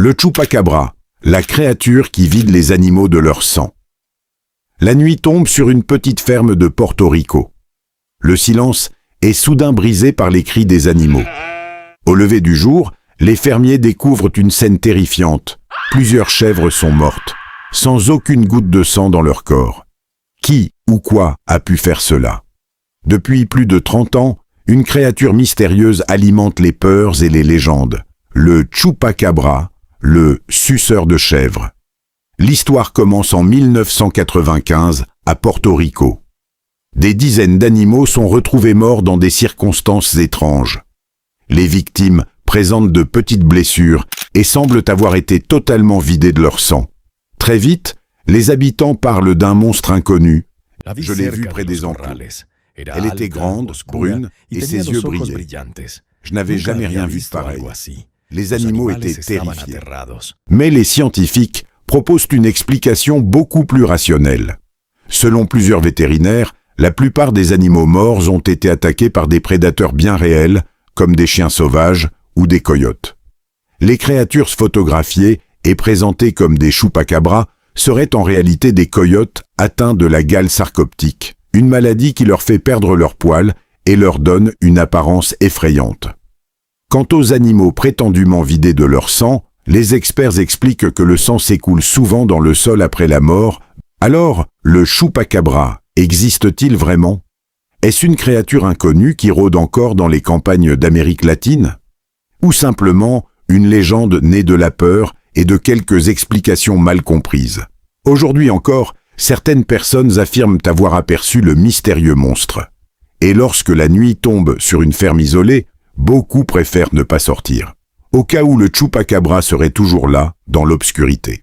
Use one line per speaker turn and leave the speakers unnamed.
Le chupacabra, la créature qui vide les animaux de leur sang. La nuit tombe sur une petite ferme de Porto Rico. Le silence est soudain brisé par les cris des animaux. Au lever du jour, les fermiers découvrent une scène terrifiante. Plusieurs chèvres sont mortes, sans aucune goutte de sang dans leur corps. Qui ou quoi a pu faire cela? Depuis plus de 30 ans, une créature mystérieuse alimente les peurs et les légendes. Le chupacabra, le suceur de chèvres. L'histoire commence en 1995 à Porto Rico. Des dizaines d'animaux sont retrouvés morts dans des circonstances étranges. Les victimes présentent de petites blessures et semblent avoir été totalement vidées de leur sang. Très vite, les habitants parlent d'un monstre inconnu. Je l'ai vu près des enclos. Elle était grande, brune et ses yeux brillaient. Je n'avais jamais rien vu de pareil. Les animaux étaient terrifiés. Mais les scientifiques proposent une explication beaucoup plus rationnelle. Selon plusieurs vétérinaires, la plupart des animaux morts ont été attaqués par des prédateurs bien réels, comme des chiens sauvages ou des coyotes. Les créatures photographiées et présentées comme des chupacabras seraient en réalité des coyotes atteints de la gale sarcoptique, une maladie qui leur fait perdre leur poil et leur donne une apparence effrayante. Quant aux animaux prétendument vidés de leur sang, les experts expliquent que le sang s'écoule souvent dans le sol après la mort. Alors, le chupacabra existe-t-il vraiment? Est-ce une créature inconnue qui rôde encore dans les campagnes d'Amérique latine? Ou simplement une légende née de la peur et de quelques explications mal comprises? Aujourd'hui encore, certaines personnes affirment avoir aperçu le mystérieux monstre. Et lorsque la nuit tombe sur une ferme isolée, beaucoup préfèrent ne pas sortir, au cas où le chupacabra serait toujours là, dans l'obscurité.